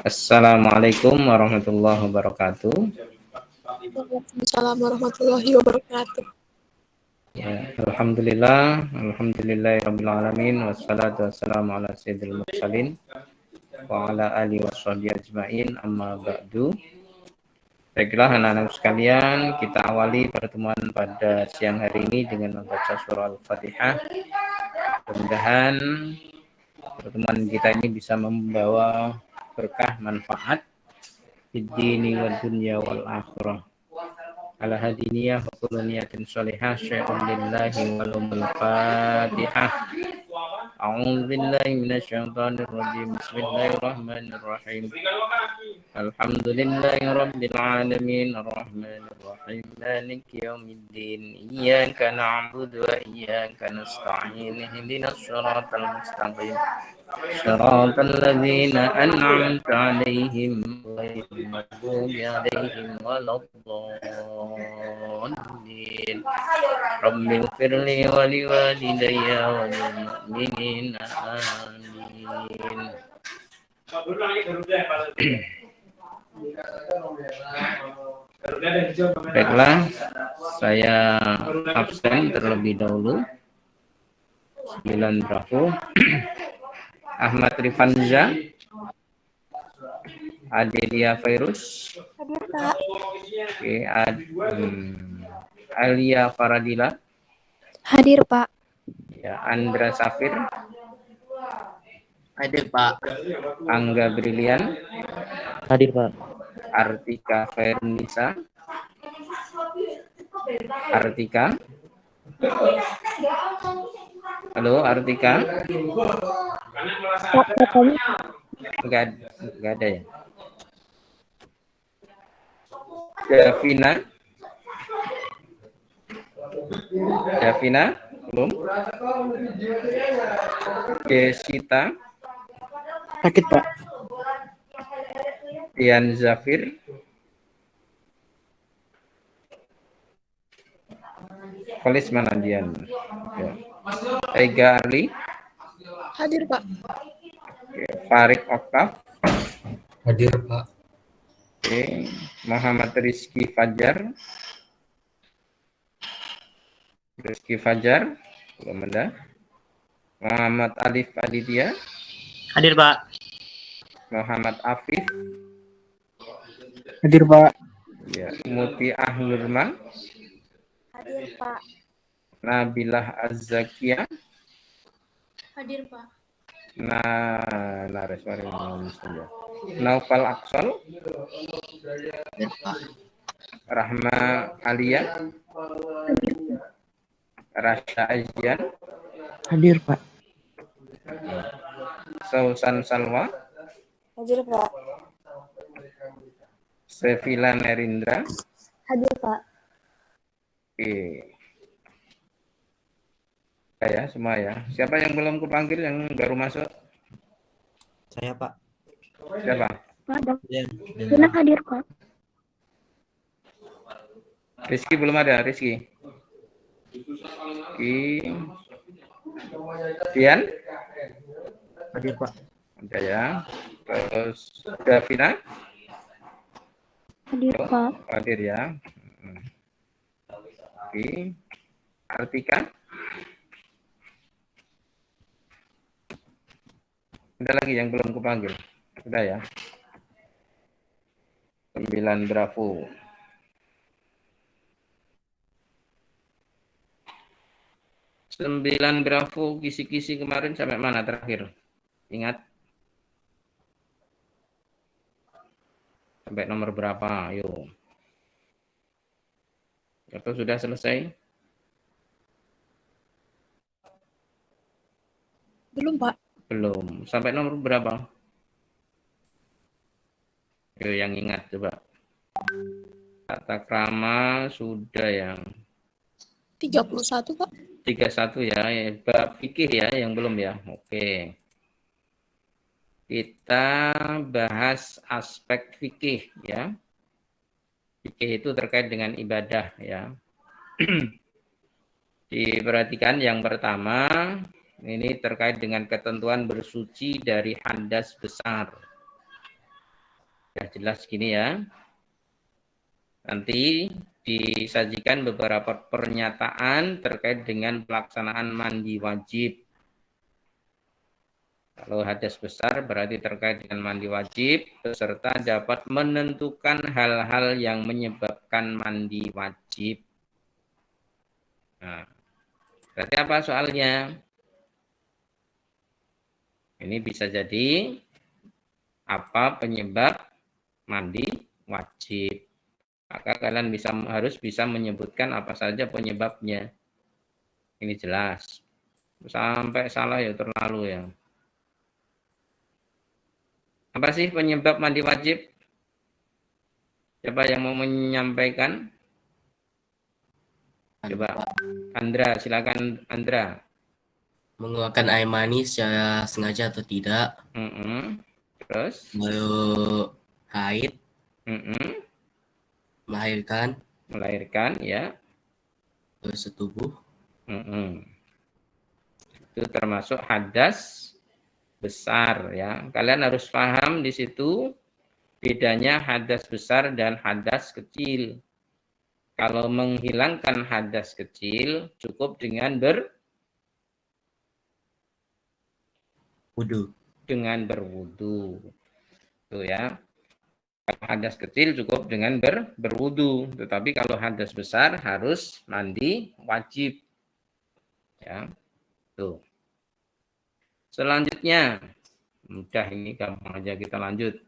Assalamualaikum warahmatullahi wabarakatuh. Waalaikumsalam warahmatullahi wabarakatuh. Ya, alhamdulillahirabbil alamin wassalatu wassalamu ala sayyidil mursalin wa ala alihi washabihi ajmain amma ba'du. Baiklah anak-anak sekalian, kita awali pertemuan pada siang hari ini dengan membaca surah Al-Fatihah. Mudah-mudahan pertemuan kita ini bisa membawa berkah manfaat di dini wa dunya wal akhirah. Ala hadiniyah wa kullu niyatin sholihah syai'un lillahi walumul fatihah. A'udzu billahi minasyaitonir rajim. Bismillahirrahmanirrahim. Alhamdulillahi rabbil alamin arrahmanir rahim maliki yaumiddin. Iyyaka na'budu wa iyyaka nasta'in. Ihdinas shiratal mustaqim. Shiratal ladzina an'amta 'alaihim ghairil maghdubi 'alaihim waladdallin. Rabbil firli wa liwalidayya wa lil mu'minina amin. Baiklah, saya absen terlebih dahulu. 9 Bravo. Ahmad Rifanza, Adelia Fairuz, Hadir, Pak. Oke, Alia Faradila, Hadir, Pak. ya, Andra Safir, Hadir, Pak. Angga Brilian, Hadir, Pak. Artika Fernisa, Artika. Halo Artika. Enggak ada ya. Davina belum. Desita. Sakit, Pak. Dian Zafir. Polis mana Dian? Ya. Ega Arli. Hadir, Pak. Oke. Farid Oktaf. Hadir, Pak. Oke. Muhammad Rizky Fajar. Belum ada. Muhammad Alif Aditya. Hadir, Pak. Muhammad Afif. Hadir, Pak. Ya. Muti Ahlurma. Hadir, Pak. Nabilah Az-Zakiyah. Hadir, Pak. Naufal Aksol. Hadir, Pak. Rahma Alia. Rasya Ajian. Hadir, Pak. Sausan Salwa. Hadir, Pak. Sevila Nerindra. Hadir, Pak. Oke. Ya, semua ya. Siapa yang belum kupanggil yang baru masuk? Saya, Pak. Siapa? Pak, Ya, Dina hadir, Pak. Rizky belum ada, Rizky. Dian? Hadir, Pak. Ada ya. Terus Davina? Hadir, Pak. Hadir ya. Oke. Artika? Ada lagi yang belum kupanggil? Sudah ya. 9 Bravo. Sembilan Bravo kisi-kisi kemarin sampai mana terakhir? Ingat? Sampai nomor berapa? Ayo. Atau sudah selesai? Belum, Pak. Belum. Sampai nomor berapa? Ayo yang ingat coba. Tata krama sudah yang 31, Pak. 31 ya. Bab fikih ya yang belum ya. Oke. Kita bahas aspek fikih ya. Fikih itu terkait dengan ibadah ya. Diperhatikan yang pertama, ini terkait dengan ketentuan bersuci dari hadas besar. Sudah jelas gini ya. Nanti disajikan beberapa pernyataan terkait dengan pelaksanaan mandi wajib. Kalau hadas besar berarti terkait dengan mandi wajib, peserta dapat menentukan hal-hal yang menyebabkan mandi wajib. Nah, berarti apa soalnya? Ini bisa jadi apa penyebab mandi wajib. Maka kalian harus bisa menyebutkan apa saja penyebabnya. Ini jelas. Sampai salah ya terlalu ya. Apa sih penyebab mandi wajib? Siapa yang mau menyampaikan? Coba Andra, silakan Andra. Mengeluarkan air mani secara sengaja atau tidak. Terus? Lalu haid. Melahirkan, ya. Bersetubuh. Itu termasuk hadas besar ya. Kalian harus paham di situ bedanya hadas besar dan hadas kecil. Kalau menghilangkan hadas kecil cukup dengan berwudu. Tuh ya. Hadas kecil cukup dengan berwudu, tetapi kalau hadas besar harus mandi wajib. Ya. Tuh. Selanjutnya, mudah ini gampang aja kita lanjut.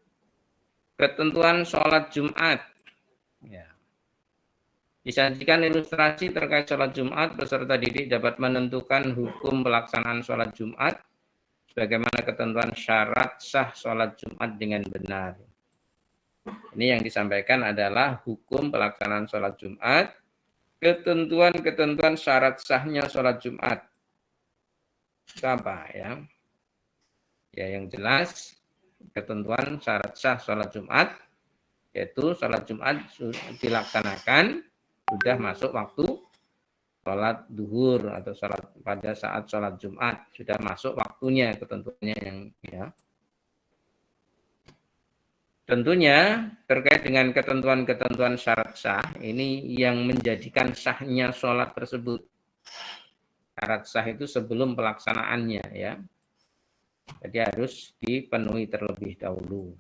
Ketentuan sholat Jumat. Ya. Disajikan ilustrasi terkait sholat Jumat, peserta didik dapat menentukan hukum pelaksanaan sholat Jumat, bagaimana ketentuan syarat sah sholat Jumat dengan benar. Ini yang disampaikan adalah hukum pelaksanaan sholat Jumat, ketentuan-ketentuan syarat sahnya sholat Jumat. Apa ya? Ya yang jelas, ketentuan syarat sah sholat Jumat, yaitu sholat Jumat dilaksanakan, sudah masuk waktu sholat duhur atau sholat pada saat sholat Jumat, sudah masuk waktunya, ketentuannya yang ya. Tentunya terkait dengan ketentuan-ketentuan syarat sah, ini yang menjadikan sahnya sholat tersebut. Syarat sah itu sebelum pelaksanaannya ya. Jadi harus dipenuhi terlebih dahulu.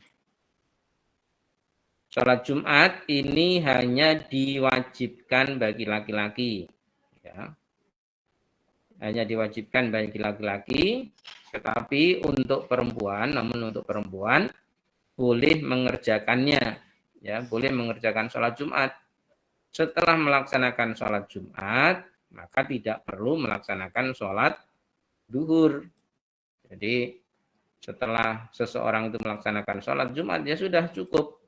Sholat Jumat ini hanya diwajibkan bagi laki-laki. Ya. Hanya diwajibkan bagi laki-laki, tetapi untuk perempuan, namun untuk perempuan, boleh mengerjakannya, ya boleh mengerjakan sholat Jumat. Setelah melaksanakan sholat Jumat, maka tidak perlu melaksanakan sholat duhur. Jadi setelah seseorang itu melaksanakan sholat Jumat, ya sudah cukup,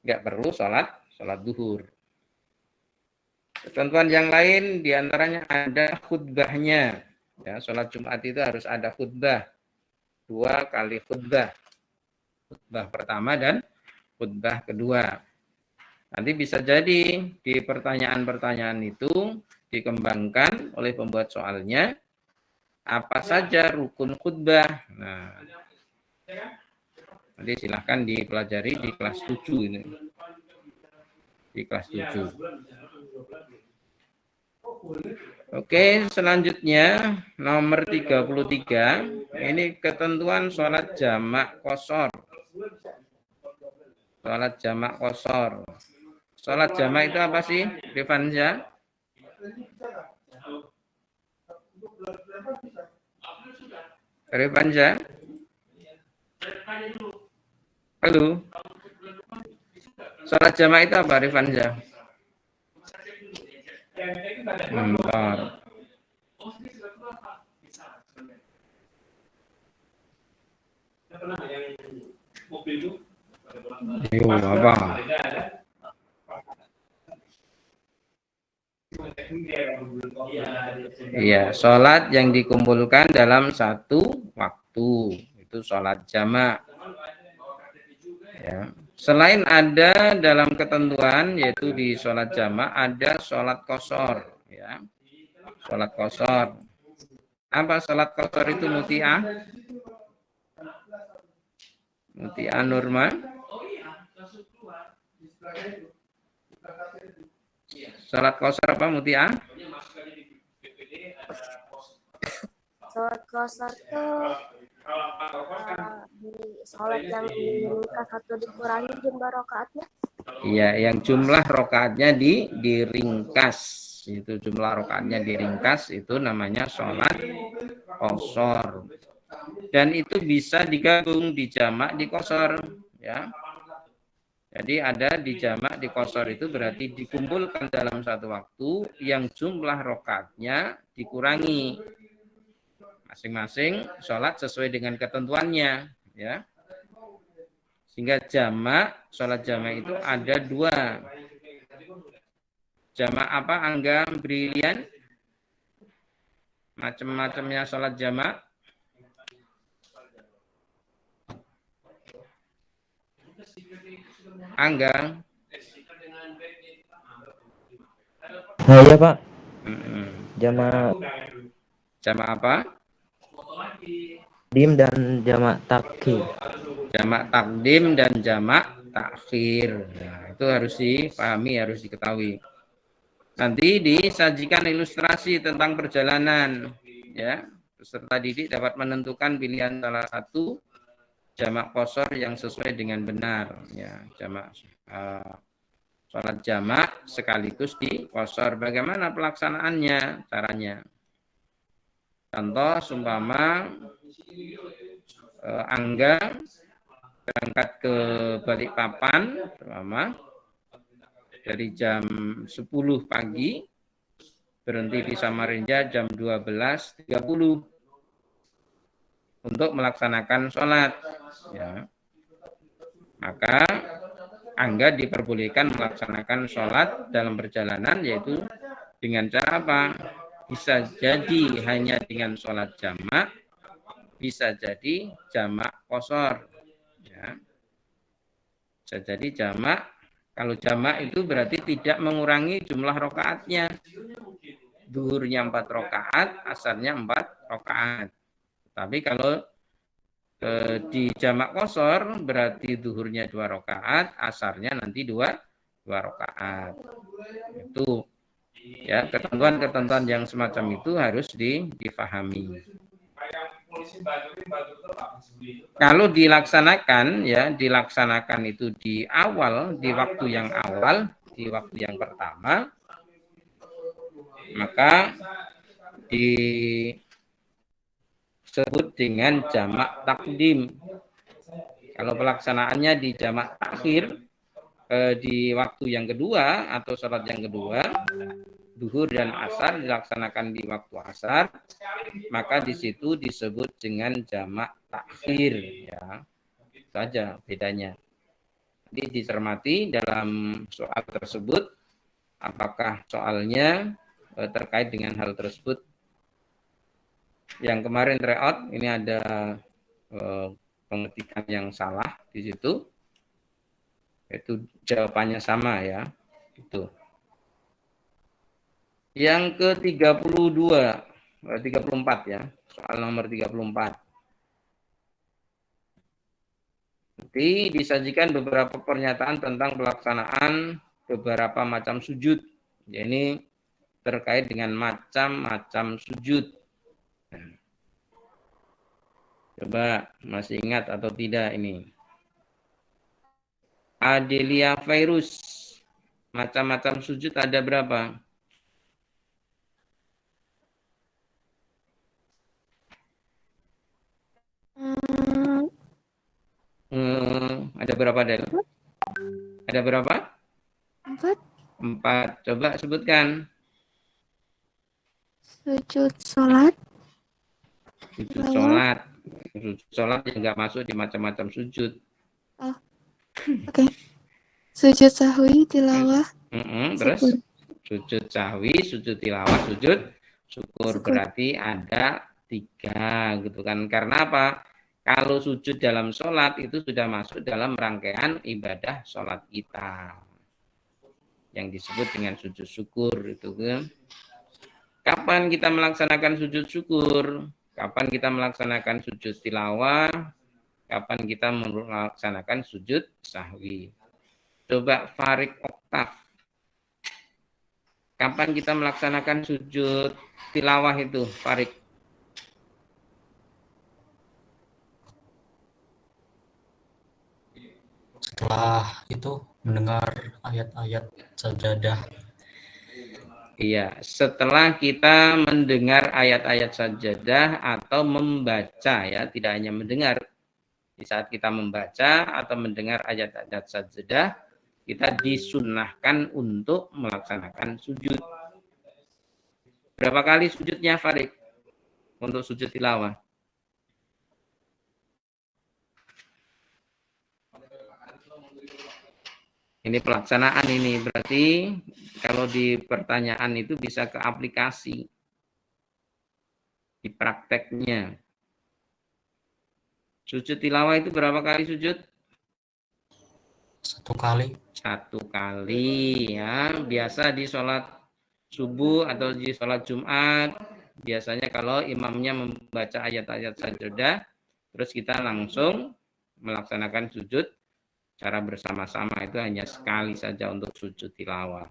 nggak perlu sholat duhur. Ketentuan yang lain diantaranya ada khutbahnya. Ya, sholat Jumat itu harus ada khutbah, 2 kali khutbah. Khutbah pertama dan khutbah kedua. Nanti bisa jadi di pertanyaan-pertanyaan itu dikembangkan oleh pembuat soalnya apa saja rukun khutbah. Nah, nanti silahkan dipelajari di kelas 7 ini. Di kelas 7. Oke, selanjutnya nomor 33. Ini ketentuan sholat jamak qashar. Sholat jamak qashar. Sholat jamak itu apa sih, Rifanza? Rifanza? Halo? Sholat jamak itu apa, Rifanza? Bentar. Apa? Iya, sholat yang dikumpulkan dalam satu waktu itu sholat jamak. Ya. Selain ada dalam ketentuan yaitu di sholat jamak ada sholat qashar. Ya. Sholat qashar. Apa sholat qashar itu, Muti'ah? Muti'ah Nurma? Salat qasar apa Mutia? Sholat qasar tuh di sholat yang diringkas atau dikurangi jumlah rakaatnya. Iya, yang jumlah rokaatnya diringkas. Itu jumlah rokaatnya diringkas, itu namanya sholat qasar. Dan itu bisa digabung di jamak di qasar, ya. Jadi ada di jamak di qasar itu berarti dikumpulkan dalam satu waktu yang jumlah rokaatnya dikurangi. Masing-masing sholat sesuai dengan ketentuannya, ya. Sehingga jamak, sholat jamak itu ada dua. Jamak apa, Angga, Brilian? Macam-macamnya sholat jamak. Angga. Nah, iya Pak. Mm-mm. Jamak Jamak apa? dim dan jamak takhir. Jamak takdim dan jamak takhir. Nah, itu harus dipahami, harus diketahui. Nanti disajikan ilustrasi tentang perjalanan, ya. Peserta didik dapat menentukan pilihan salah satu jamak qasar yang sesuai dengan benar, ya. Jamak sholat jamak sekaligus di qasar. Bagaimana pelaksanaannya, caranya? Contoh, sumpama Angga berangkat ke Balikpapan, sumpama dari jam 10 pagi, berhenti di Samarinda jam 12.30 untuk melaksanakan sholat. Ya. Maka Angga diperbolehkan melaksanakan sholat dalam perjalanan, yaitu dengan cara apa? Bisa jadi hanya dengan sholat jamak, bisa jadi jamak qasar. Ya. Bisa jadi jamak. Kalau jamak itu berarti tidak mengurangi jumlah rokaatnya. Duhurnya 4 rokaat, asarnya 4 rokaat. Tapi kalau di jamak qasar berarti duhurnya 2 rokaat, asarnya nanti 2 rokaat. Itu ya, ketentuan-ketentuan yang semacam itu harus difahami. Kalau dilaksanakan, ya, dilaksanakan itu di awal, di waktu yang awal, di waktu yang pertama, maka disebut dengan jamak takdim. Kalau pelaksanaannya di jamak takhir, di waktu yang kedua atau sholat yang kedua, duhur dan asar dilaksanakan di waktu asar, maka di situ disebut dengan jamak takhir, ya. Itu saja bedanya. Jadi dicermati dalam soal tersebut, apakah soalnya terkait dengan hal tersebut. Yang kemarin tryout ini ada pengetikan yang salah di situ, itu jawabannya sama, ya. Itu. Yang ke-32, 34 ya, soal nomor 34. Nanti disajikan beberapa pernyataan tentang pelaksanaan beberapa macam sujud. Ya, ini terkait dengan macam-macam sujud. Nah, coba masih ingat atau tidak ini? Adelia Virus, macam-macam sujud ada berapa? Ada berapa, Del? Ada berapa? 4. 4. Coba sebutkan. Sujud sholat. Sujud sholat. Sujud sholat yang nggak masuk di macam-macam sujud. Oh, oke. Sujud sahwi, tilawah. Terus sujud sahwi, sujud tilawah, sujud syukur. Berarti ada 3, gitu kan? Karena apa? Kalau sujud dalam sholat itu sudah masuk dalam rangkaian ibadah sholat kita, yang disebut dengan sujud syukur, itu kan. Kapan kita melaksanakan sujud syukur? Kapan kita melaksanakan sujud tilawah? Kapan kita melaksanakan sujud sahwi? Coba Farid Oktav. Kapan kita melaksanakan sujud tilawah itu, Farid? Setelah itu mendengar ayat-ayat sajadah. Iya, setelah kita mendengar ayat-ayat sajadah atau membaca ya, tidak hanya mendengar. Di saat kita membaca atau mendengar ayat-ayat sajadah, kita disunnahkan untuk melaksanakan sujud. Berapa kali sujudnya, Farid? Untuk sujud tilawah? Ini pelaksanaan ini, berarti kalau di pertanyaan itu bisa ke aplikasi, di prakteknya. Sujud tilawah itu berapa kali sujud? 1 kali. 1 kali ya. Biasa di sholat subuh atau di sholat Jumat, biasanya kalau imamnya membaca ayat-ayat sajadah, terus kita langsung melaksanakan sujud cara bersama-sama, itu hanya sekali saja untuk sujud tilawah.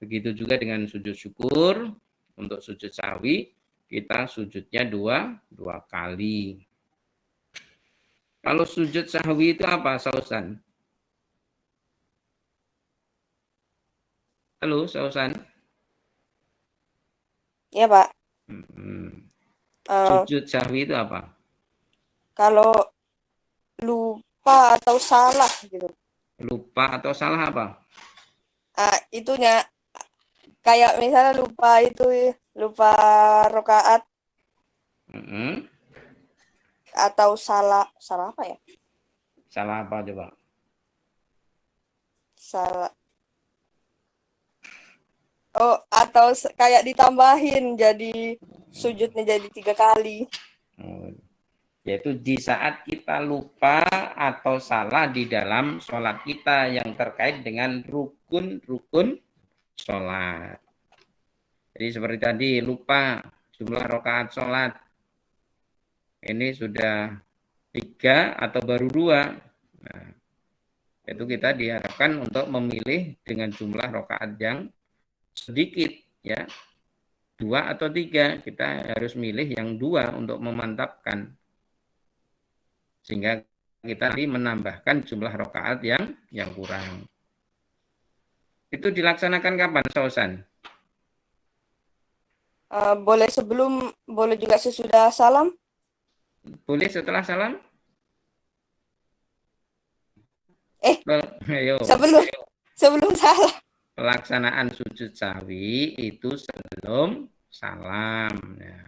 Begitu juga dengan sujud syukur. Untuk sujud sahwi kita sujudnya dua kali. Kalau sujud sahwi itu apa, Sausan? Halo, Sausan? Iya, Pak. Sujud sahwi itu apa? Kalau lupa atau salah gitu. Lupa atau salah apa? Itunya kayak misalnya lupa rakaat atau salah apa ya? Salah apa coba? Salah. Oh, atau kayak ditambahin jadi sujudnya jadi 3 kali. Yaitu di saat kita lupa atau salah di dalam sholat kita yang terkait dengan rukun-rukun sholat. Jadi seperti tadi, lupa jumlah rakaat sholat. Ini sudah 3 atau baru 2. Nah, itu kita diharapkan untuk memilih dengan jumlah rakaat yang sedikit, ya, 2 atau 3. Kita harus milih yang 2 untuk memantapkan. Sehingga kita menambahkan jumlah rakaat yang kurang. Itu dilaksanakan kapan, Sausan? Boleh sebelum, boleh juga sesudah salam? Boleh setelah salam? Ayo. Sebelum salam. Pelaksanaan sujud sahwi itu sebelum salam. Ya.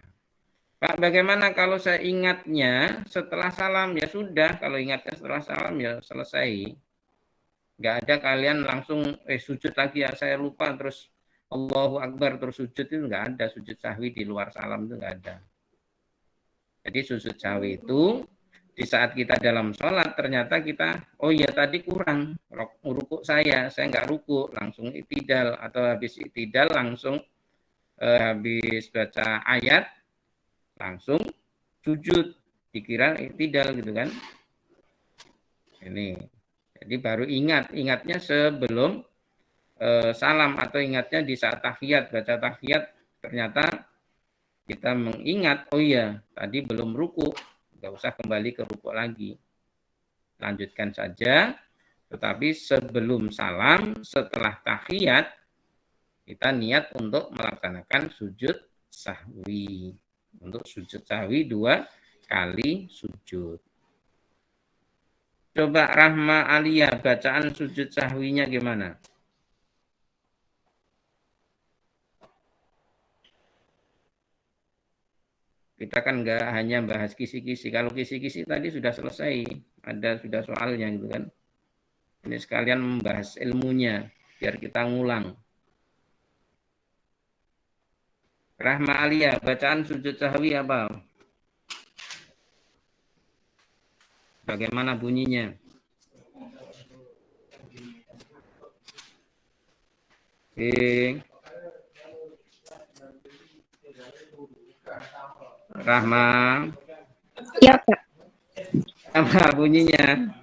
Pak, bagaimana kalau saya ingatnya setelah salam? Ya sudah, kalau ingatnya setelah salam ya selesai. Nggak ada kalian langsung sujud lagi ya, saya lupa terus Allahu Akbar terus sujud, itu nggak ada. Sujud sahwi di luar salam itu nggak ada. Jadi sujud sahwi itu di saat kita dalam sholat ternyata kita, oh ya tadi kurang rukuk saya nggak rukuk, langsung i'tidal, atau habis i'tidal langsung habis baca ayat langsung sujud, dikira i'tidal gitu kan. Ini jadi baru ingatnya sebelum salam, atau ingatnya di saat tahiyat, baca tahiyat ternyata kita mengingat, oh iya tadi belum rukuk, nggak usah kembali ke rukuk lagi, lanjutkan saja. Tetapi sebelum salam, setelah tahiyat, kita niat untuk melaksanakan sujud sahwi. Untuk sujud sahwi 2 kali sujud. Coba Rahma Alia, bacaan sujud sahwinya gimana? Kita kan nggak hanya bahas kisi-kisi. Kalau kisi-kisi tadi sudah selesai, sudah soalnya gitu kan. Ini sekalian membahas ilmunya, biar kita ngulang. Rahma Alia, bacaan sujud sahwi apa? Bagaimana bunyinya? Rahma. Ya, Pak. Apa bunyinya?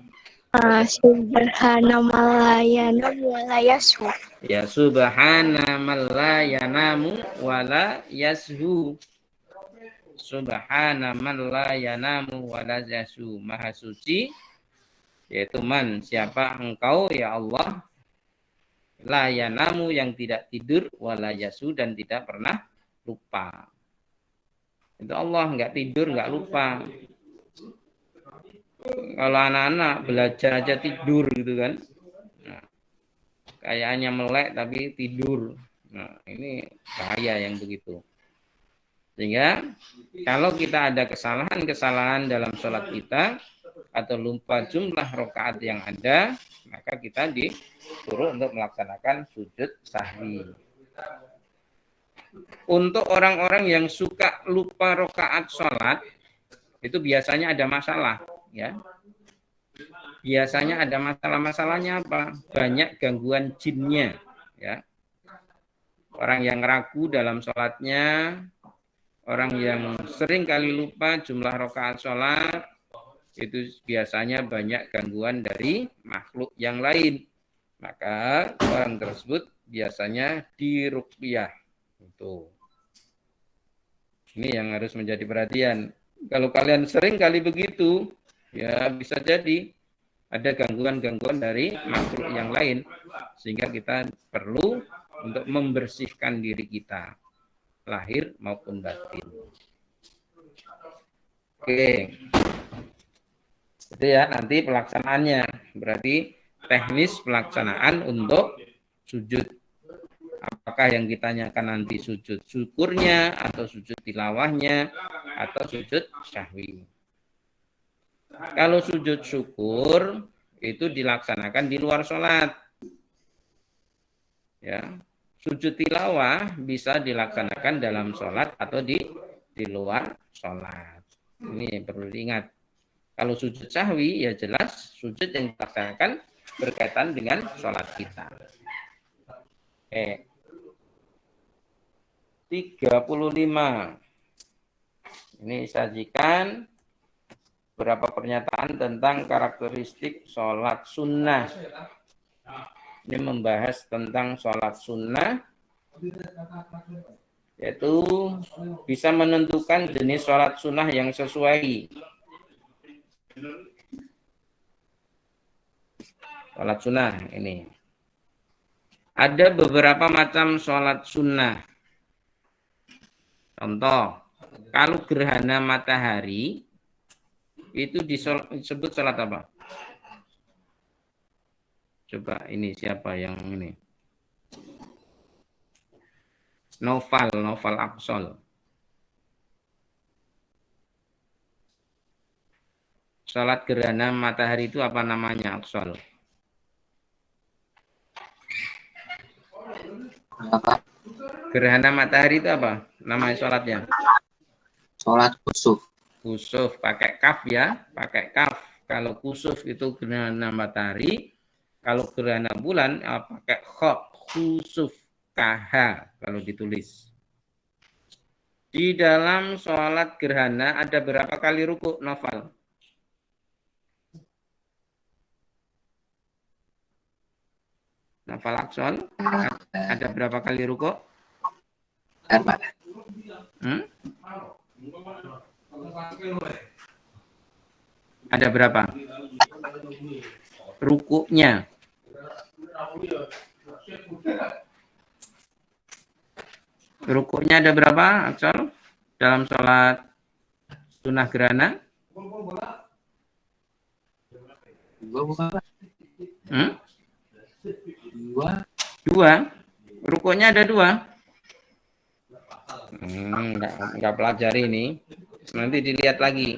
Subhana malayana walayasu. Ya, subhana man la yanamu wala yashu. Subhana man la yanamu wala yashu. Maha suci, yaitu man, siapa engkau ya Allah, la yanamu yang tidak tidur, wala yasu dan tidak pernah lupa. Itu Allah nggak tidur, nggak lupa. Kalau anak-anak belajar aja tidur gitu kan, nah, kayaknya melek tapi tidur. Nah, ini bahaya yang begitu. Sehingga kalau kita ada kesalahan-kesalahan dalam sholat kita atau lupa jumlah rakaat yang ada, maka kita disuruh untuk melaksanakan sujud sahwi. Untuk orang-orang yang suka lupa rakaat sholat, itu biasanya ada masalah, ya. Biasanya ada masalah-masalahnya apa? Banyak gangguan jinnya, ya. Orang yang ragu dalam sholatnya, orang yang sering kali lupa jumlah rakaat sholat, itu biasanya banyak gangguan dari makhluk yang lain. Maka orang tersebut biasanya diruqyah. Itu. Ini yang harus menjadi perhatian. Kalau kalian sering kali begitu, ya bisa jadi ada gangguan-gangguan dari makhluk yang lain. Sehingga kita perlu untuk membersihkan diri kita, lahir maupun batin. Oke. Itu ya nanti pelaksanaannya. Berarti teknis pelaksanaan untuk sujud. Apakah yang ditanyakan nanti sujud syukurnya, atau sujud tilawahnya, atau sujud syahwi. Kalau sujud syukur itu dilaksanakan di luar sholat. Ya, sujud tilawah bisa dilaksanakan dalam sholat atau di luar sholat. Ini yang perlu diingat. Kalau sujud syahwi ya jelas sujud yang dilaksanakan berkaitan dengan sholat kita. 35. Ini sajikan beberapa pernyataan tentang karakteristik sholat sunnah. Ini membahas tentang sholat sunnah, yaitu bisa menentukan jenis sholat sunnah yang sesuai. Sholat sunnah ini. Ada beberapa macam sholat sunnah. Contoh, kalau gerhana matahari, itu disebut sholat apa? Coba ini siapa yang ini? Noval Absol. Sholat gerhana matahari itu apa namanya, Absol? Apa? Gerhana matahari itu apa? Nama sholatnya? Sholat kusuf. Kusuf, pakai kaf ya, pakai kaf. Kalau kusuf itu gerhana matahari, kalau gerhana bulan pakai kha, khusuf, KH kalau ditulis. Di dalam sholat gerhana ada berapa kali ruku, Noval? Noval Aksol, ada berapa kali ruku? Ada berapa? Rukuknya. Rukuknya ada berapa, Aksol? Dalam sholat sunnah gerhana? Dua. Rukuknya ada dua. Enggak pelajari ini. Nanti dilihat lagi.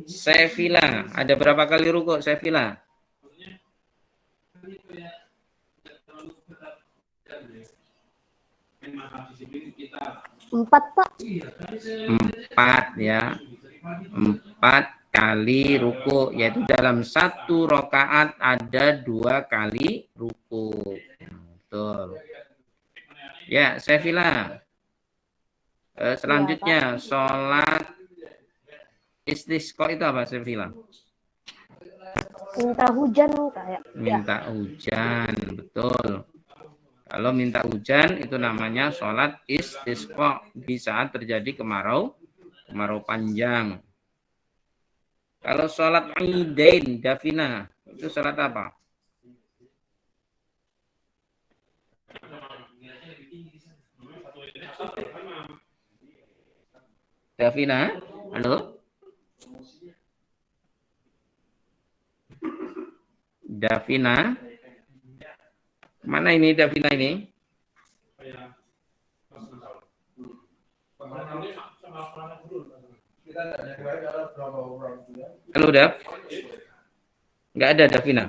Sefila, ada berapa kali rukuk Sefila? 4, Pak. 4 ya. 4 kali ruku, yaitu dalam satu rakaat ada 2 kali ruku. Betul. Ya, Sefila. Selanjutnya sholat istisqa itu apa, Sefila? Minta hujan kayak. Minta hujan, betul. Kalau minta hujan itu namanya sholat istisqa di saat terjadi kemarau panjang. Kalau sholat idain, Davina, itu sholat apa? Davina, halo? Davina? Mana ini Davina ini? Halo Dav? Nggak ada Davina?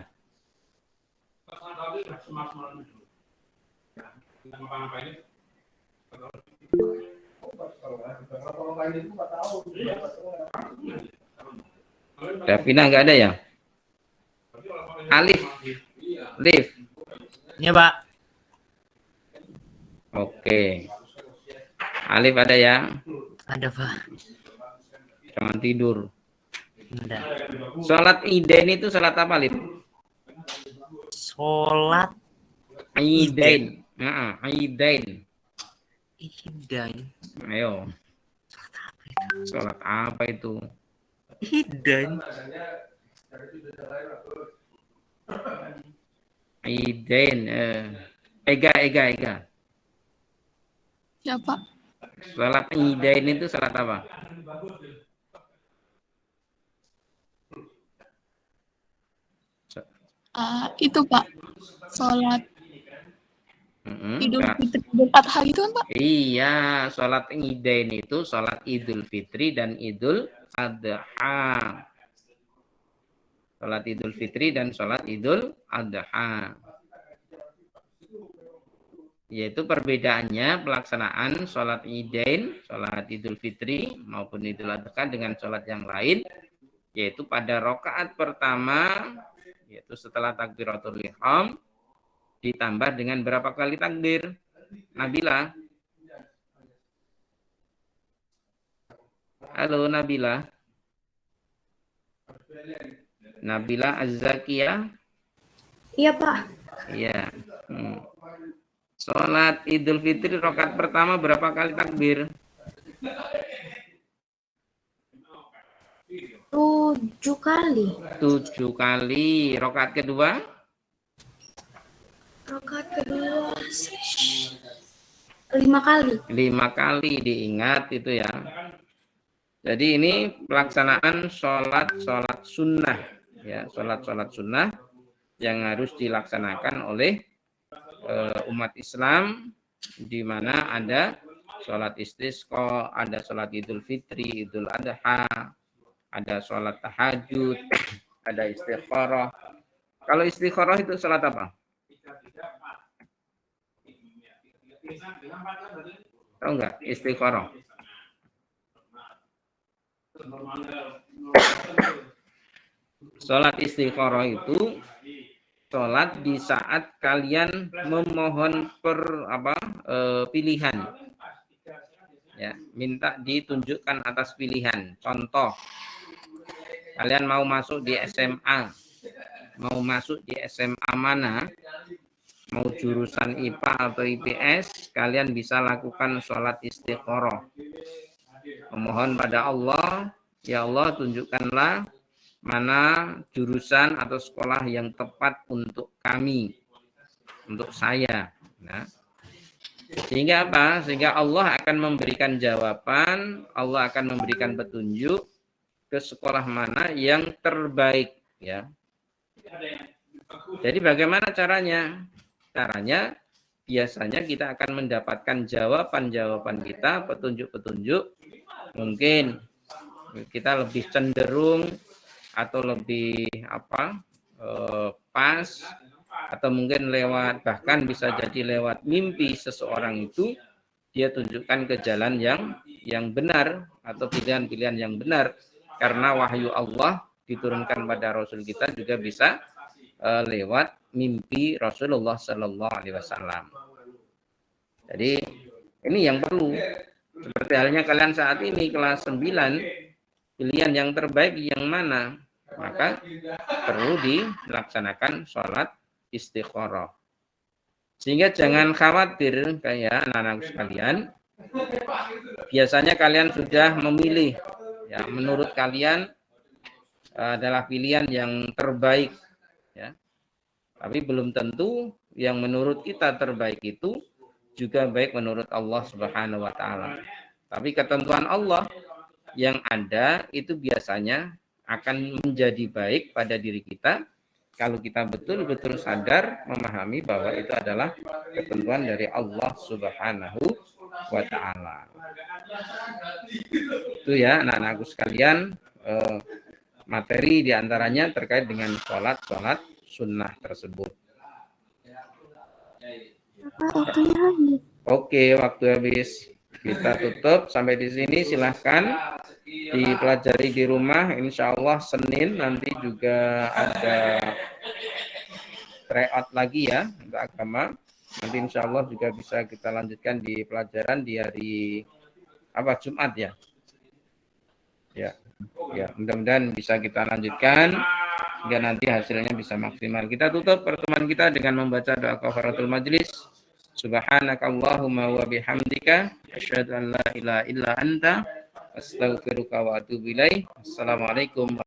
Davina nggak ada ya? Alif? Iya, Pak. Oke. Alif ada ya? Ada, Pak. Jangan tidur. Ada. Sholat idain itu sholat apa, Alif? Sholat Idain. Idain. Idain. Ayo. Sholat apa itu? Idain. Idain. Ega. Siapa? Sholat idain itu sholat apa? Itu Pak, sholat Idul Kak. Fitri Idul Adha gitu kan Pak? Iya, sholat idain itu sholat Idul Fitri dan Idul Adha. Sholat Idul Fitri dan sholat Idul Adha. Yaitu perbedaannya pelaksanaan sholat idain, sholat Idul Fitri maupun Idul Adha dengan sholat yang lain, yaitu pada rakaat pertama, yaitu setelah takbiratul ihram, ditambah dengan berapa kali takbir? Nabila? Halo Nabila? Nabila Az-Zakiyah? Iya Pak. Iya. Sholat Idul Fitri rakaat pertama berapa kali takbir? 7 kali. 7 kali. Rakaat kedua? Rakaat kedua 5 kali. 5 kali, diingat itu ya. Jadi ini pelaksanaan sholat sunnah, ya, sholat sunnah yang harus dilaksanakan oleh umat Islam, di mana ada sholat istisqa, ada sholat Idul Fitri, Idul Adha, ada sholat tahajud, ada istikharah. Kalau istikharah itu sholat apa? Tahu nggak istikharah? Sholat istikharah itu sholat di saat kalian memohon pilihan, ya, minta ditunjukkan atas pilihan. Contoh, kalian mau masuk di SMA, mau masuk di SMA mana, mau jurusan IPA atau IPS, kalian bisa lakukan sholat istikharah. Memohon pada Allah, ya Allah tunjukkanlah mana jurusan atau sekolah yang tepat untuk kami, untuk saya. Nah, sehingga apa? Sehingga Allah akan memberikan jawaban, Allah akan memberikan petunjuk ke sekolah mana yang terbaik, ya. Jadi bagaimana caranya? Caranya biasanya kita akan mendapatkan jawaban-jawaban kita, petunjuk-petunjuk. Mungkin kita lebih cenderung atau lebih pas, atau mungkin lewat, bahkan bisa jadi lewat mimpi seseorang itu dia tunjukkan ke jalan yang benar atau pilihan-pilihan yang benar, karena wahyu Allah diturunkan pada Rasul kita juga bisa lewat mimpi Rasulullah Sallallahu Alaihi Wasallam. Jadi ini yang perlu. Seperti halnya kalian saat ini kelas 9, pilihan yang terbaik yang mana? maka perlu dilaksanakan sholat istikharah. Sehingga jangan khawatir kayak anak-anak sekalian. Biasanya kalian sudah memilih, ya, menurut kalian adalah pilihan yang terbaik, ya. Tapi belum tentu yang menurut kita terbaik itu juga baik menurut Allah Subhanahu wa taala. Tapi ketentuan Allah yang ada itu biasanya akan menjadi baik pada diri kita kalau kita betul-betul sadar memahami bahwa itu adalah ketentuan dari Allah Subhanahu wa taala. Itu ya anak-anakku sekalian, materi diantaranya terkait dengan sholat sunnah tersebut. Oke, waktu habis. Kita tutup sampai di sini. Silahkan dipelajari di rumah. Insya Allah Senin nanti juga ada tryout lagi ya untuk agama. Nanti insya Allah juga bisa kita lanjutkan di pelajaran di hari Jumat ya. Ya, mudah-mudahan bisa kita lanjutkan sehingga nanti hasilnya bisa maksimal. Kita tutup pertemuan kita dengan membaca doa kafaratul majlis. Subhanakallahumma wa bihamdika asyhadu an la ilaha illa anta astaghfiruka wa atubu ilaik. Assalamualaikum